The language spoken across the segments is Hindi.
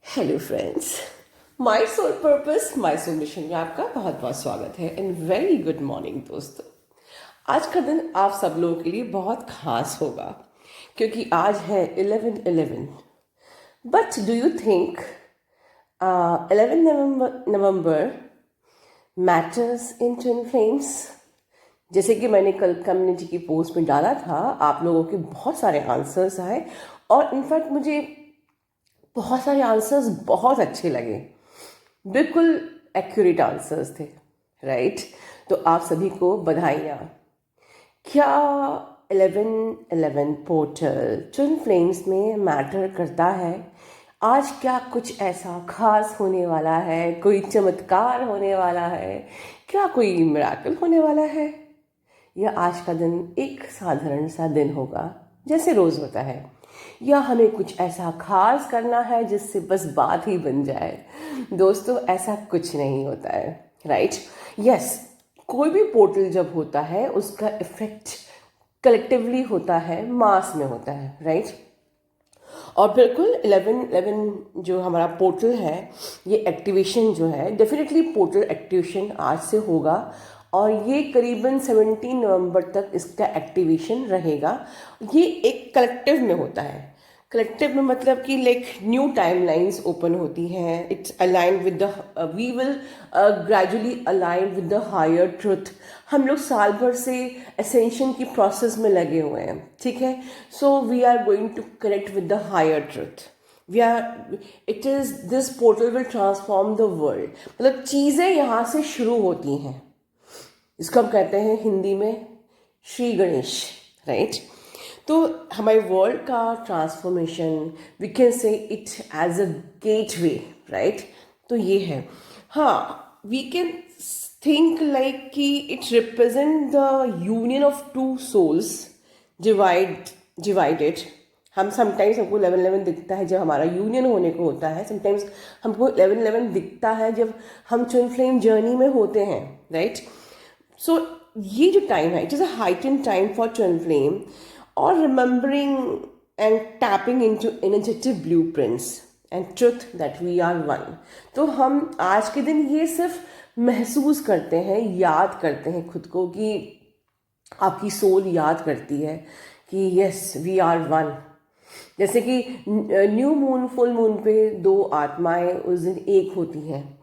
Hello friends, my soul purpose my soul mission में आपका बहुत बहुत स्वागत है एंड वेरी गुड मॉर्निंग दोस्तों। आज का दिन आप सब लोगों के लिए बहुत खास होगा क्योंकि आज है 11/11। But do you think 11 November matters in twin flames? जैसे कि मैंने कल कम्युनिटी की पोस्ट में डाला था, आप लोगों के बहुत सारे आंसर्स आए और इनफैक्ट मुझे बहुत सारे आंसर्स बहुत अच्छे लगे, बिल्कुल एक्यूरेट आंसर्स थे, राइट? तो आप सभी को बधाइयाँ। क्या 11/11 पोर्टल ट्विन फ्लेम्स में मैटर करता है? आज क्या कुछ ऐसा खास होने वाला है? कोई चमत्कार होने वाला है? क्या कोई मिराकल होने वाला है? या आज का दिन एक साधारण सा दिन होगा जैसे रोज होता है? या हमें कुछ ऐसा खास करना है जिससे बस बात ही बन जाए? दोस्तों, ऐसा कुछ नहीं होता है, राइट? यस, कोई भी पोर्टल जब होता है उसका इफेक्ट कलेक्टिवली होता है, मास में होता है, राइट? और बिल्कुल 11/11 जो हमारा पोर्टल है, ये एक्टिवेशन जो है, डेफिनेटली पोर्टल एक्टिवेशन आज से होगा और ये करीबन 17 नवंबर तक इसका एक्टिवेशन रहेगा। ये एक कलेक्टिव में होता है। कलेक्टिव में मतलब कि लाइक न्यू टाइमलाइंस ओपन होती हैं। It's align with the we will gradually align with the higher truth. हम लोग साल भर से असेंशन की प्रोसेस में लगे हुए हैं, ठीक है? So we are going to connect with the higher truth. We are it is this portal will transform the world. मतलब चीज़ें यहाँ से शुरू होती हैं। इसको हम कहते हैं हिंदी में श्री गणेश, राइट? तो हमारे वर्ल्ड का transformation, we can say it as a gateway, right? तो ये है। हाँ, वी कैन थिंक लाइक कि it represent the union of two souls divided. हम समटाइम्स हमको 11/11 दिखता है जब हमारा यूनियन होने को होता है। समटाइम्स हमको 11/11 दिखता है जब हम ट्विन फ्लेम जर्नी में होते हैं, राइट? सो ये जो टाइम है, it is a heightened time for twin flame और remembering and tapping into energetic blueprints and truth that we are one. तो हम आज के दिन ये सिर्फ महसूस करते हैं, याद करते हैं खुद को, कि आपकी सोल याद करती है कि यस वी आर वन। जैसे कि न्यू मून, फुल मून पे दो आत्माएं उस दिन एक होती हैं।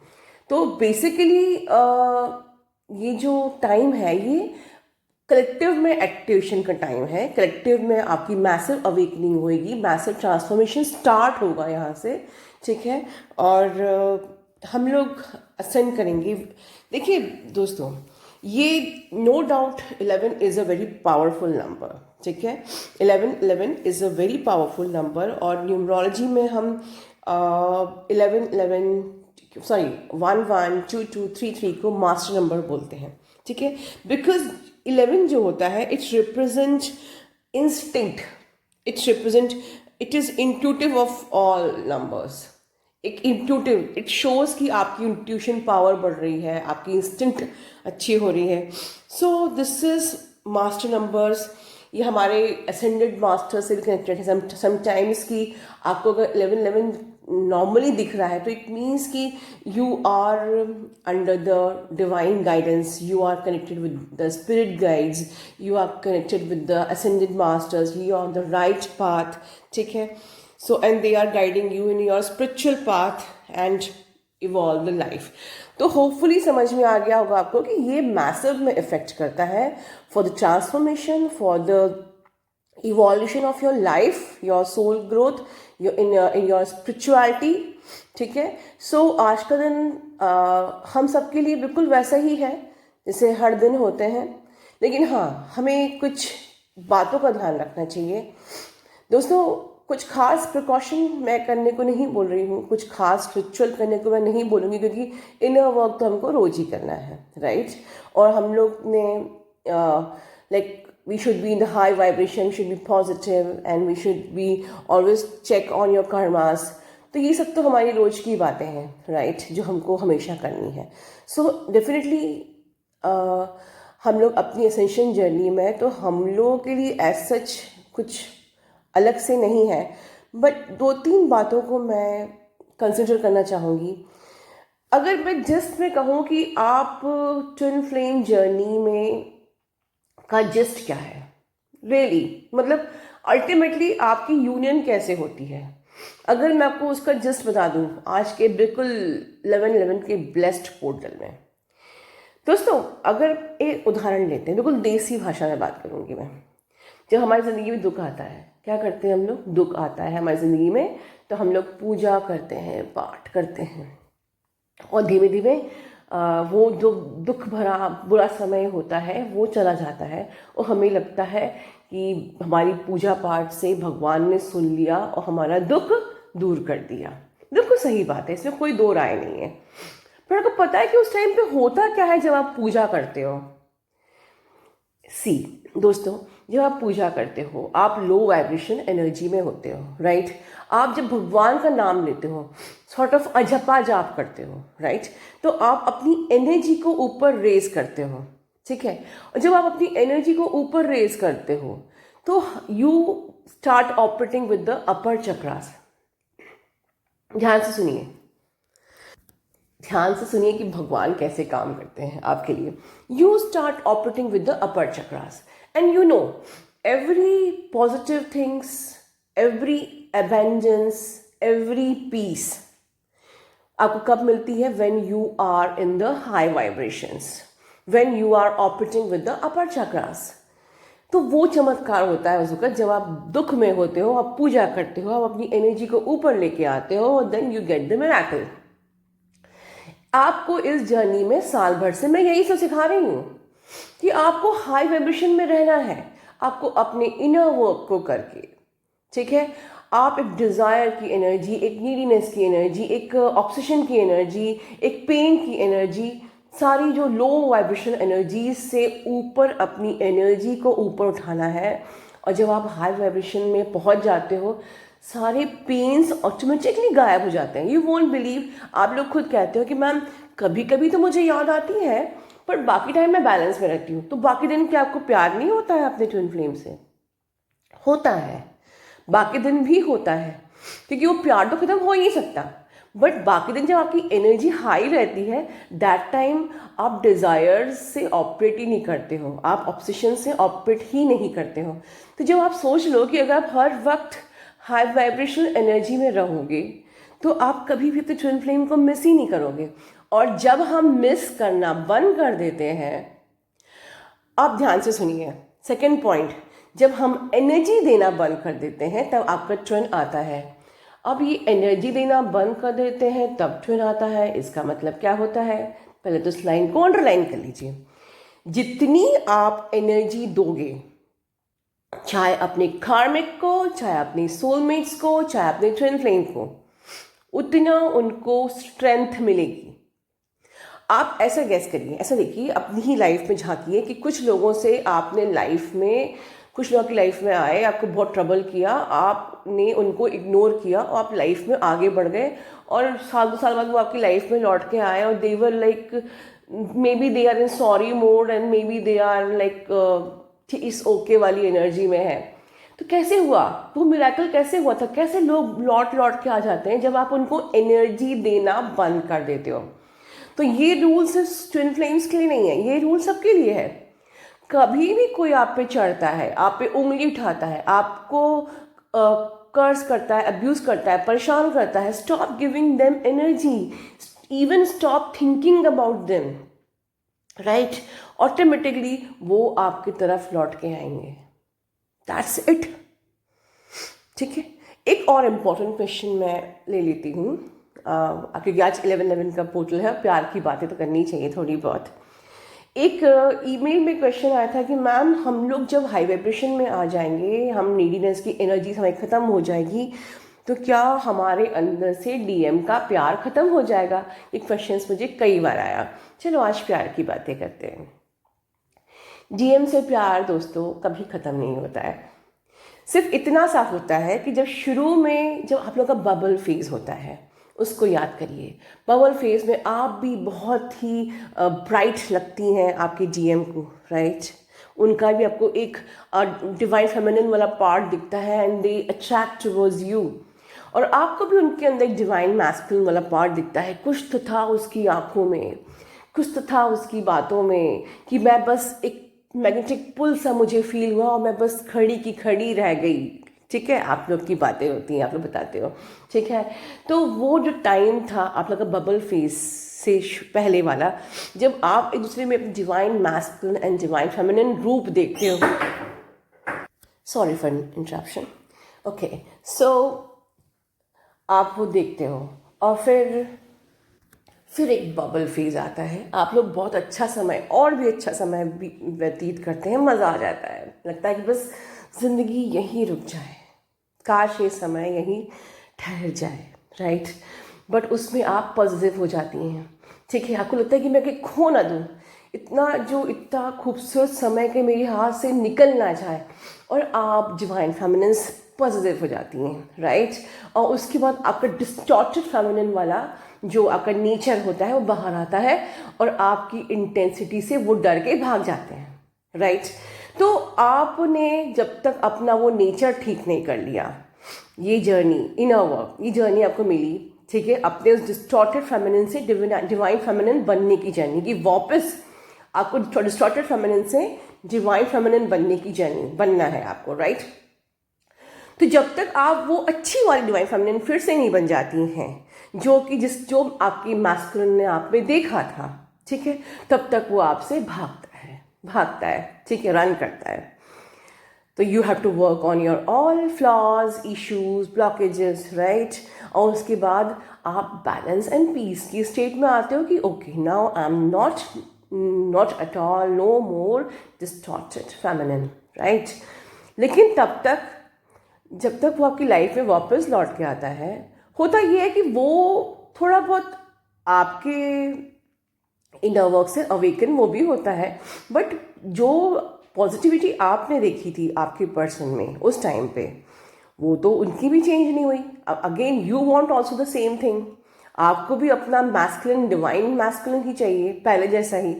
तो बेसिकली ये जो टाइम है, ये कलेक्टिव में एक्टिवेशन का टाइम है। कलेक्टिव में आपकी मैसिव अवेकनिंग होगी, मैसिव ट्रांसफॉर्मेशन स्टार्ट होगा यहाँ से, ठीक है? और हम लोग असेंड करेंगे। देखिए दोस्तों, ये no doubt 11 is a very powerful number, ठीक है? 11/11 is a very powerful number और न्यूमरोलॉजी में हम 11/11 सॉरी 11 22 33 को मास्टर नंबर बोलते हैं, ठीक है? बिकॉज 11 जो होता है, it's represent instinct, it's represent, it is intuitive of all numbers. एक इंट्यूटिव, इट शोज कि आपकी इंट्यूशन पावर बढ़ रही है, आपकी इंस्टिंक्ट अच्छी हो रही है। So this is master numbers. ये हमारे असेंडेड मास्टर से भी कनेक्टेड है। समटाइम्स कि आपको अगर 11/11 नॉर्मली दिख रहा है तो इट मीन्स कि you are under the divine guidance, you are connected with the spirit guides, you are connected with the ascended masters, you are on the right path, ठीक है? So, and they are guiding you in your spiritual path and evolve the life. तो होपफुली समझ में आ गया होगा आपको कि ये मैसिव में इफेक्ट करता है for the transformation, for the evolution of your life, your soul growth, in your spirituality, ठीक है? सो आज का दिन हम सबके लिए बिल्कुल वैसा ही है जैसे हर दिन होते हैं, लेकिन हाँ, हमें कुछ बातों का ध्यान रखना चाहिए दोस्तों। कुछ खास प्रिकॉशन मैं करने को नहीं बोल रही हूँ, कुछ खास रिचुअल करने को मैं नहीं बोलूँगी, क्योंकि इनर वर्क तो हमको रोज ही करना है, राइट? और हम लोग ने like we should be in the high vibration, should be positive and we should be always check on your karmas. तो ये सब तो हमारी रोज की बातें हैं, राइट? जो हमको हमेशा करनी है। सो डेफिनेटली हम लोग अपनी असेंशन जर्नी में, तो हम लोगों के लिए एज सच कुछ अलग से नहीं है, बट 2-3 बातों को मैं कंसिडर करना चाहूँगी। अगर मैं जिस्ट में कहूँ कि आप ट्विन फ्लेम जर्नी में का जिस्ट क्या है, रियली मतलब अल्टीमेटली आपकी यूनियन कैसे होती है, अगर मैं आपको उसका जिस्ट बता दूं आज के बिल्कुल 11/11 के ब्लेस्ड पोर्टल में। दोस्तों अगर एक उदाहरण लेते हैं, बिल्कुल देसी भाषा में बात करूंगी मैं। जब हमारी ज़िंदगी में दुख आता है, क्या करते हैं हम लोग? दुख आता है हमारी ज़िंदगी में तो हम लोग पूजा करते हैं, पाठ करते हैं, और धीमे धीमे वो जो दुख भरा बुरा समय होता है वो चला जाता है, और हमें लगता है कि हमारी पूजा पाठ से भगवान ने सुन लिया और हमारा दुख दूर कर दिया। बिल्कुल सही बात है, इसमें कोई दो राय नहीं है। पर आपको पता है कि उस टाइम पे होता क्या है जब आप पूजा करते हो? दोस्तों, जब आप पूजा करते हो आप लो वाइब्रेशन एनर्जी में होते हो, राइट। आप जब भगवान का नाम लेते हो, सॉर्ट ऑफ अजपा जाप करते हो, राइट, तो आप अपनी एनर्जी को ऊपर रेज करते हो, ठीक है। और जब आप अपनी एनर्जी को ऊपर रेज करते हो तो you start operating with the upper chakras. ध्यान से सुनिए, ध्यान से सुनिए कि भगवान कैसे काम करते हैं आपके लिए। You start operating with the upper chakras and you know every positive things, every abundance, every peace आपको कब मिलती है? When you are in the high vibrations, when you are operating with the upper chakras. तो वो चमत्कार होता है उस वक्त जब आप दुख में होते हो, आप पूजा करते हो, आप अपनी एनर्जी को ऊपर लेके आते हो, then you get the miracle. आपको इस जर्नी में साल भर से मैं यही सब सिखा रही हूँ कि आपको हाई वाइब्रेशन में रहना है, आपको अपने इनर वर्क को करके, ठीक है। आप एक डिज़ायर की एनर्जी, एक नीडीनेस की एनर्जी, एक ऑब्सेशन की एनर्जी, एक पेन की एनर्जी, सारी जो लो वाइब्रेशन एनर्जी से ऊपर अपनी एनर्जी को ऊपर उठाना है। और जब आप हाई वाइब्रेशन में पहुंच जाते हो, सारे पेन्स ऑटोमेटिकली गायब हो जाते हैं। यू वोंट बिलीव, आप लोग खुद कहते हो कि मैम कभी कभी तो मुझे याद आती है पर बाकी टाइम मैं बैलेंस में रहती हूँ। तो बाकी दिन क्या आपको प्यार नहीं होता है अपने ट्विन फ्लेम से? होता है, बाकी दिन भी होता है, क्योंकि वो प्यार तो खत्म हो ही नहीं सकता। बट बाकी दिन जब आपकी एनर्जी हाई रहती है, दैट टाइम आप डिज़ायर्स से ऑपरेट ही नहीं करते हो, आप ऑब्सेशन से ऑपरेट ही नहीं करते हो। तो जब आप सोच लो कि अगर आप हर वक्त हाई वाइब्रेशनल एनर्जी में रहोगे तो आप कभी भी अपने ट्विन फ्लेम को मिस ही नहीं करोगे। और जब हम मिस करना बंद कर देते हैं, आप ध्यान से सुनिए, सेकेंड पॉइंट, जब हम एनर्जी देना बंद कर देते हैं तब आपका ट्विन आता है। अब ये एनर्जी देना बंद कर देते हैं तब ट्विन आता है, इसका मतलब क्या होता है? पहले तो इस लाइन को अंडरलाइन कर लीजिए। जितनी आप एनर्जी दोगे, चाहे अपने कार्मिक को, चाहे अपने सोलमेट्स को, चाहे अपने ट्विन फ्लेम को, उतना उनको स्ट्रेंथ मिलेगी। आप ऐसा गैस करिए, ऐसा देखिए, अपनी ही लाइफ में झांकिए कि कुछ लोगों से आपने लाइफ में, कुछ लोगों की लाइफ में आए, आपको बहुत ट्रबल किया, आपने उनको इग्नोर किया और आप लाइफ में आगे बढ़ गए, और साल 2 साल बाद वो आपकी लाइफ में लौट के आए और they were like, maybe they are in sorry mode and maybe they are like इस ओके वाली एनर्जी में है। तो कैसे हुआ वो मिरेकल? कैसे हुआ था? कैसे लोग लौट लौट के आ जाते हैं? जब आप उनको एनर्जी देना बंद कर देते हो। तो ये रूल सिर्फ ट्विन फ्लेम्स के लिए नहीं है, ये रूल सबके लिए है। कभी भी कोई आप पे चढ़ता है, आप पे उंगली उठाता है, आपको कर्स करता है, अब्यूज करता है, परेशान करता है, stop giving them energy, even stop thinking about them, right. Automatically वो आपकी तरफ लौट के आएंगे। दैट्स इट, ठीक है। एक और इम्पॉर्टेंट क्वेश्चन मैं ले लेती हूँ, क्योंकि आज 11/11 का पोर्टल है, प्यार की बातें तो करनी चाहिए थोड़ी बहुत। एक ईमेल में क्वेश्चन आया था कि मैम हम लोग जब हाई वाइब्रेशन में आ जाएंगे, हम नीडीनेस की एनर्जी हमारी ख़त्म हो जाएगी, तो क्या हमारे अंदर से डीएम का प्यार ख़त्म हो जाएगा? ये क्वेश्चन मुझे कई बार आया। चलो आज प्यार की बातें करते हैं। डीएम से प्यार दोस्तों कभी ख़त्म नहीं होता है। सिर्फ इतना सा होता है कि जब शुरू में जब आप लोग का बबल फेज होता है, उसको याद करिए। बबल फेज में आप भी बहुत ही ब्राइट लगती हैं आपके डीएम को, राइट। उनका भी आपको एक डिवाइन फेमिनिन वाला पार्ट दिखता है and they attract towards you. और आपको भी उनके अंदर एक डिवाइन मैस्कुलिन वाला पार्ट दिखता है। कुछ तो था उसकी आंखों में, कुछ तो था उसकी बातों में कि मैं बस एक मैग्नेटिक पुल सा मुझे फील हुआ और मैं बस खड़ी की खड़ी रह गई। ठीक है, आप लोग की बातें होती हैं, आप लोग बताते हो। ठीक है, तो वो जो टाइम था आप लोग का बबल फेस से पहले वाला, जब आप एक दूसरे में divine masculine and divine feminine रूप देखते हो। Sorry for interruption. ओके, सो आप वो देखते हो और फिर एक बबल फेज आता है। आप लोग बहुत अच्छा समय और भी अच्छा समय व्यतीत करते हैं, मज़ा आ जाता है, लगता है कि बस ज़िंदगी यहीं रुक जाए, काश ये समय यहीं ठहर जाए, राइट। बट उसमें आप पॉजिटिव हो जाती हैं। ठीक है, आपको लगता है कि मैं कहीं खो ना दूँ, इतना खूबसूरत समय के मेरे हाथ से निकल ना जाए, और आप डिवाइन फेमिनिन्स पॉजिटिव हो जाती हैं, राइट। और उसके बाद आपका डिस्टॉर्टेड फेमिनिन वाला जो आपका नेचर होता है वो बाहर आता है और आपकी इंटेंसिटी से वो डर के भाग जाते हैं, राइट। तो आपने जब तक अपना वो नेचर ठीक नहीं कर लिया, ये जर्नी इनर वर्क, ये जर्नी आपको मिली, ठीक है, अपने उस डिस्टॉर्टेड फेमिनिन से डिवाइन फेमिनिन बनने की जर्नी की, वापस आपको डिस्टॉर्टेड फेमिनिन से डिवाइन फेमिनिन बनने की जर्नी बनना है आपको, राइट। तो जब तक आप वो अच्छी वाली डिवाइन फेमिनिन फिर से नहीं बन जाती हैं जो आपकी मैस्कुलिन ने आप में देखा था, ठीक है, तब तक वो आपसे भागता है, ठीक है, रन करता है। तो you have to work on your all flaws, issues, blockages, right. और उसके बाद आप बैलेंस एंड पीस की स्टेट में आते हो कि okay, now I am not at all, no more distorted feminine, right. लेकिन जब तक वो आपकी लाइफ में वापस लौट के आता है, होता ये है कि वो थोड़ा बहुत आपके इनर वर्क से अवेकन वो भी होता है, बट जो पॉजिटिविटी आपने देखी थी आपके पर्सन में उस टाइम पे, वो तो उनकी भी चेंज नहीं हुई। अब again you want also the same thing, आपको भी अपना मैस्कुलिन, डिवाइन मैस्कुलिन ही चाहिए पहले जैसा ही।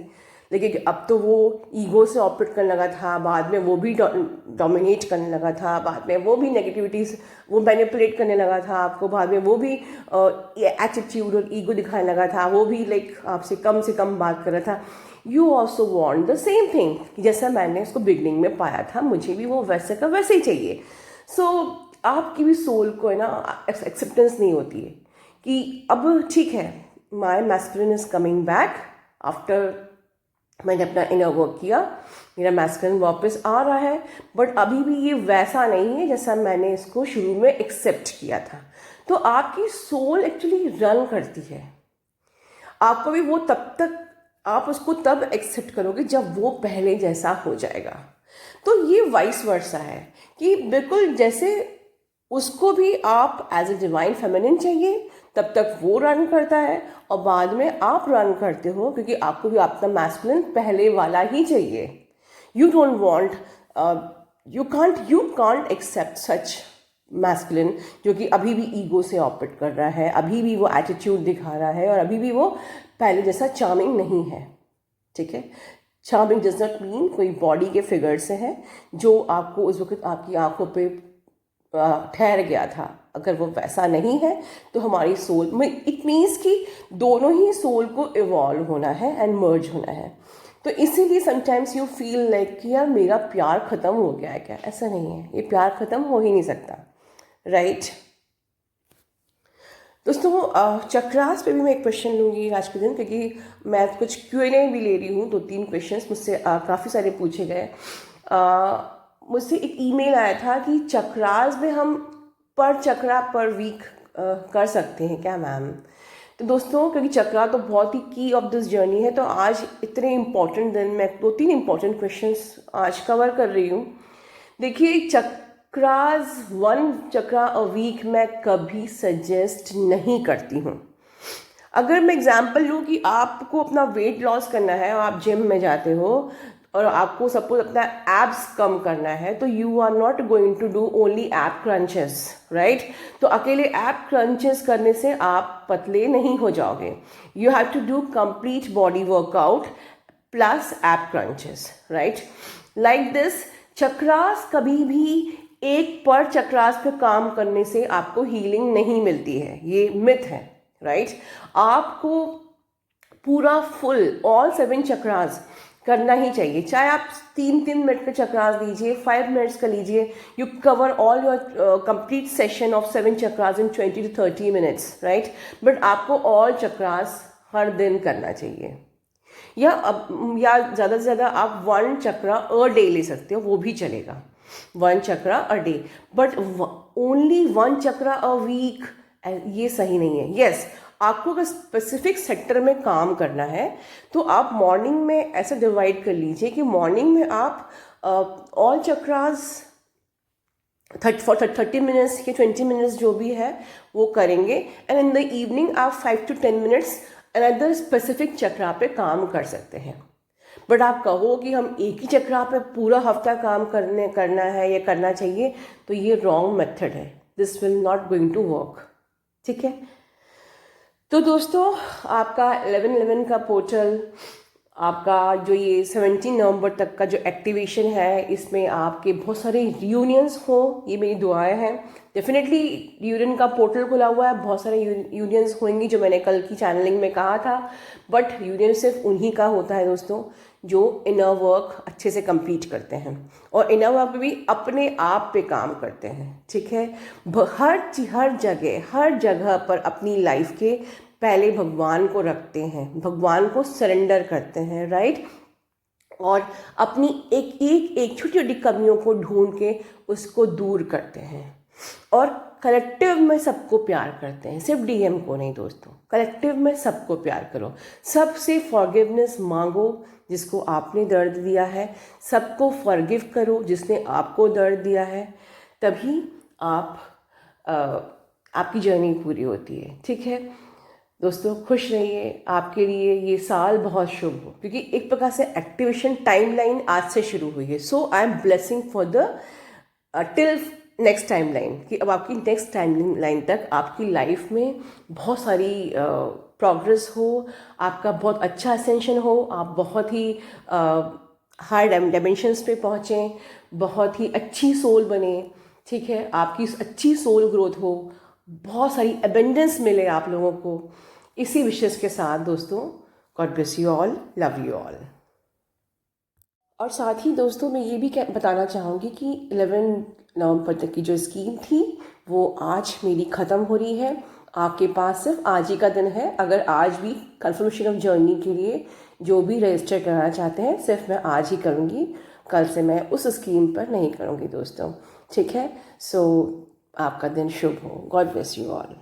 लेकिन अब तो वो ईगो से ऑपरेट करने लगा था, बाद में वो भी डोमिनेट करने लगा था, बाद में वो भी नेगेटिविटीज वो मैनिपुलेट करने लगा था आपको, बाद में वो भी एटीट्यूड और ईगो दिखाने लगा था, वो भी लाइक आपसे कम से कम बात कर रहा था। You also want the same thing, जैसा मैंने उसको बिगनिंग में पाया था, मुझे भी वो वैसे का वैसे ही चाहिए। सो आपकी भी सोल को है ना एक्सेप्टेंस नहीं होती है कि अब ठीक है, my masculine is coming back after मैंने अपना इनर वर्क किया, मेरा मैस्कुलिन वापस आ रहा है, बट अभी भी ये वैसा नहीं है जैसा मैंने इसको शुरू में एक्सेप्ट किया था। तो आपकी सोल एक्चुअली रन करती है, आपको भी वो आप उसको तब एक्सेप्ट करोगे जब वो पहले जैसा हो जाएगा। तो ये वाइस वर्सा है कि बिल्कुल जैसे उसको भी आप एज ए डिवाइन फेमिनिन चाहिए, तब तक वो रन करता है और बाद में आप रन करते हो, क्योंकि आपको भी आपका मैस्कुलिन पहले वाला ही चाहिए। You don't want, you can't accept such masculine जो कि अभी भी ईगो से ऑपरेट कर रहा है, अभी भी वो एटीट्यूड दिखा रहा है और अभी भी वो पहले जैसा चार्मिंग नहीं है, ठीक है। चार्मिंग डज नॉट मीन कोई बॉडी के फिगर से है जो आपको उस वक्त आपकी आंखों पे ठहर गया था। अगर वो वैसा नहीं है तो हमारी सोल में इट मीन्स कि दोनों ही सोल को इवॉल्व होना है एंड मर्ज होना है। तो इसीलिए समटाइम्स यू फील लाइक कि यार मेरा प्यार ख़त्म हो गया है क्या? ऐसा नहीं है, ये प्यार ख़त्म हो ही नहीं सकता, राइट। दोस्तों चक्रास पे भी मैं एक क्वेश्चन लूँगी आज के दिन, क्योंकि मैं कुछ Q&A भी ले रही हूँ, 2-3 क्वेश्चंस मुझसे काफ़ी सारे पूछे गए। मुझसे एक ईमेल आया था कि चक्रास में हम पर चक्रा पर वीक कर सकते हैं क्या मैम? तो दोस्तों क्योंकि चक्रा तो बहुत ही की ऑफ दिस जर्नी है, तो आज इतने इम्पॉर्टेंट दिन मैं 2-3 इम्पॉर्टेंट क्वेश्चंस आज कवर कर रही हूँ। देखिए, चक्रास 1 चक्रा अ वीक मैं कभी सजेस्ट नहीं करती हूँ। अगर मैं एग्जांपल लूँ कि आपको अपना वेट लॉस करना है और आप जिम में जाते हो और आपको सपोज अपना एब्स कम करना है, तो you are not going to do only ab crunches, right. तो अकेले एप क्रंचेस करने से आप पतले नहीं हो जाओगे। You have to do complete body workout plus ab crunches, right. Like this chakras कभी भी एक पर चक्रास पे काम करने से आपको हीलिंग नहीं मिलती है, ये मिथ है, राइट। आपको पूरा फुल ऑल 7 चक्रास करना ही चाहिए, चाहे आप 3-3 मिनट का चक्रास लीजिए, 5 मिनट्स का लीजिए, you cover all your complete session of 7 chakras in 20 to 30 minutes, right. But आपको ऑल चक्रास हर दिन करना चाहिए, या ज़्यादा से ज़्यादा आप 1 चक्रा अ डे ले सकते हो, वो भी चलेगा, 1 chakra a day, but only 1 chakra a week ये सही नहीं है। यस, आपको अगर स्पेसिफिक सेक्टर में काम करना है तो आप मॉर्निंग में ऐसे डिवाइड कर लीजिए कि मॉर्निंग में आप ऑल चक्रास 30 मिनट्स या 20 मिनट्स जो भी है वो करेंगे, एंड इन द इवनिंग आप 5 to 10 मिनट्स अनदर स्पेसिफिक चक्रा पे काम कर सकते हैं। बट आप कहो कि हम एक ही चक्रा पे पूरा हफ्ता काम करना है या करना चाहिए, तो ये रॉन्ग मेथड है, this will not going to work, ठीक है। तो दोस्तों, आपका 11/11 का पोर्टल, आपका जो ये 17 नवंबर तक का जो एक्टिवेशन है, इसमें आपके बहुत सारे रियूनियंस हो, ये मेरी दुआएं हैं। डेफिनेटली यूनियन का पोर्टल खुला हुआ है, बहुत सारे यूनियंस होंगी जो मैंने कल की चैनलिंग में कहा था, बट यूनियन सिर्फ उन्हीं का होता है दोस्तों जो इनर वर्क अच्छे से कंप्लीट करते हैं, और इनर वर्क भी अपने आप पे काम करते हैं, ठीक है। हर जगह पर अपनी लाइफ के पहले भगवान को रखते हैं, भगवान को सरेंडर करते हैं, राइट, और अपनी एक छोटी छोटी कमियों को ढूंढ के उसको दूर करते हैं, और कलेक्टिव में सबको प्यार करते हैं, सिर्फ डीएम को नहीं दोस्तों, कलेक्टिव में सबको प्यार करो, सबसे फॉरगिवनेस मांगो जिसको आपने दर्द दिया है, सबको फॉरगिव करो जिसने आपको दर्द दिया है, तभी आपकी जर्नी पूरी होती है, ठीक है दोस्तों। खुश रहिए, आपके लिए ये साल बहुत शुभ हो, क्योंकि एक प्रकार से एक्टिवेशन टाइमलाइन आज से शुरू हुई है। So I am blessing for the till next timeline, कि अब आपकी नेक्स्ट टाइमलाइन तक आपकी लाइफ में बहुत सारी प्रोग्रेस हो, आपका बहुत अच्छा असेंशन हो, आप बहुत ही हाई डायमेंशंस पे पहुँचें, बहुत ही अच्छी सोल बने, ठीक है, आपकी अच्छी सोल ग्रोथ हो, बहुत सारी एबेंडेंस मिले आप लोगों को। इसी विशेष के साथ दोस्तों, God bless you all, love you all. और साथ ही दोस्तों, मैं ये भी बताना चाहूँगी कि 11 नवंबर तक की जो स्कीम थी वो आज मेरी ख़त्म हो रही है। आपके पास सिर्फ आज ही का दिन है, अगर आज भी कंफर्मेशन ऑफ जर्नी के लिए जो भी रजिस्टर करना चाहते हैं, सिर्फ मैं आज ही करूँगी, कल से मैं उस स्कीम पर नहीं करूँगी दोस्तों, ठीक है। सो आपका दिन शुभ हो, गॉड ब्लेस यू ऑल।